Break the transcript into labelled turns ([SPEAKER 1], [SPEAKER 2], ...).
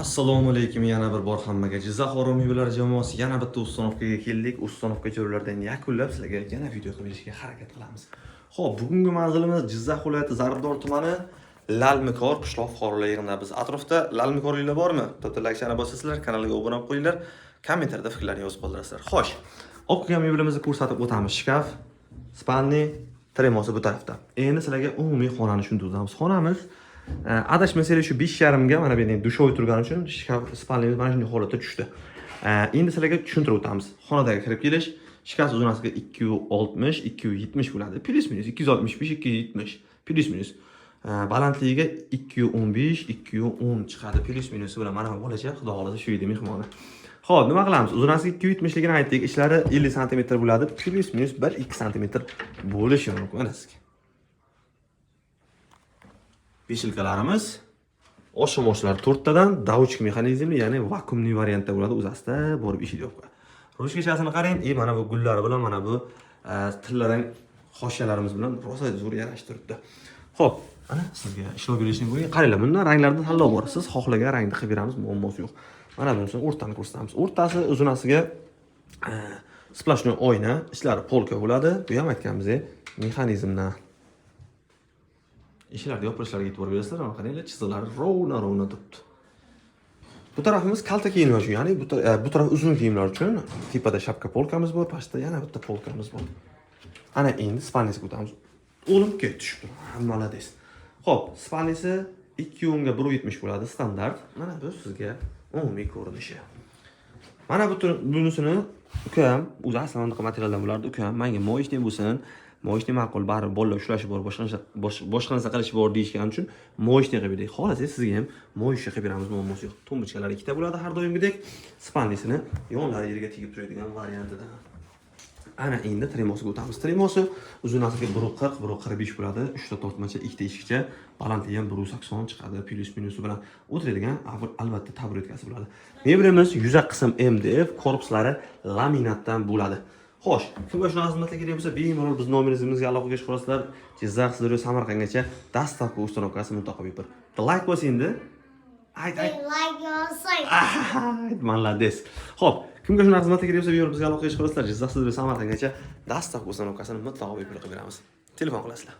[SPEAKER 1] Assalomu alaykum, yana bir bor hammaga. Jizzax Oromiylar jamoasi yana bitta ustonovkaga keldik. Ustonovka joylardan yakunlab sizlarga yana video qilib berishga harakat qilamiz. Xo'p, bugungi manzilimiz Jizzax viloyati Zarbdor tumani Lalmikor qishloq fuqarolar yig'inida. Biz atrofda lalmikorliklar bormi? Bitta like bosasizlar, kanalga obuna bo'lib qo'yinglar, kommentarda fikrlaringizni yozib qoldirasizlar. Xo'sh, olib kelgan mebelimizni ko'rsatib o'tamiz. Shkaf, spalni, tremosi bu tarafda. Endi sizlarga umumiy xonani tushuntiramiz. Xonamiz adashmasanglar shu 5,5 ga mana bu yerda dushovoy turgani uchun shkaf spalnimiz mana shunday holatda tushdi. Endi sizlarga tushuntirib o'tamiz. Xonadagi kirib kelish shkaf uzunasiga 260, 270 bo'ladi. Plus minus 265, 270 plus minus. Balandligiga 215, 210 chiqadi. Plus minus bilan mana bu bo'lacha, xudo xolasa shu yerda mehmoni. Xo'p, nima qilamiz? Uzunasiga 270 ligini aytdik. Ishlari 50 sm bo'ladi. Plus minus 1-2 sm bo'lishi mumkin. Mana sizga. Beshilkalarimiz oshimoshlar 4 tadan davchik mexanizmli, ya'ni vakuumli variantda bo'ladi. O'zasida borib ishlaydi yo'q. Roshkachasini qarang, mana bu gullari bilan mana bu tillarang hoshiyalarimiz bilan rosa zo'r yarashib turibdi. Xo'p, ana sizga ishlov berishni bo'yi qaranglar. Bundan ranglardan tanlov bor. Siz xohlagan rangni qilib beramiz, muammosi yo'q. Mana bunisini o'rtani ko'rsatamiz. O'rtasi uzunasiga splashnoy oyna, ishlari polka bo'ladi. Bu ham aytganimizdek mexanizmdan. Ishlarga yopilishlariga e'tibor berasizlar, mana qaranglar, chiziqlari rovna turibdi. Bu tarafimiz kalta kiyimlar uchun, ya'ni bu taraf uzun kiyimlar uchun. Tepada shapka polkamiz bor, pastda yana bitta polkamiz bor. Ana endi spalnisiga o'tamiz. O'lim ketib tushibdi. Malades. Xo'p, spalnisi 210 ga 170 bo'ladi, standart. Mana bu sizga umumiy ko'rinishi. Mana bunisini ukam, o'zi aslan unaqa materialdan bo'lardi. Ukam menga moyishni bo'lsin, moyishni ma'qul, baribir bolalar ushlashi bor, boshqa narsa qilishi bor deyishgani uchun moyishni qilib berdik. Xohlasangiz sizga ham moyishni qilib beramiz, muammosi yo'q. Tumbichkalari ikkita bo'ladi har doimgidek. Spalnisini yonlari yerga tegib turadigan variantida. Ana endi tremosiga o'tamiz. Tremosi uzunasiga 140, 145 bo'ladi. 3 ta tortmacha, 2 ta eshikcha, balandligi ham 180 chiqadi. Plus minusi bilan o'tiradigan albatta taburetkasi bo'ladi. Mebelimiz yuza qism MDF, korpuslari laminatdan bo'ladi. Xo'sh, kimga shunaqa xizmatlar kerak bo'lsa, bemalol biz nomerimizga aloqaga chiqib qolasizlar. Jizzax, Sirdaryo, Samarqandgacha dastavka ustanovkasi muntaqo bepul. Like bosing endi. Ayt.
[SPEAKER 2] Like yozsang.
[SPEAKER 1] Malades. Xo'p, kimga shunaqa xizmatlar kerak bo'lsa, bemalol bizga aloqaga chiqib qolasizlar. Jizzax, Sirdaryo, Samarqandgacha dastavka ustanovkasini mutlaqo bepul qilib beramiz. Telefon qilasizlar.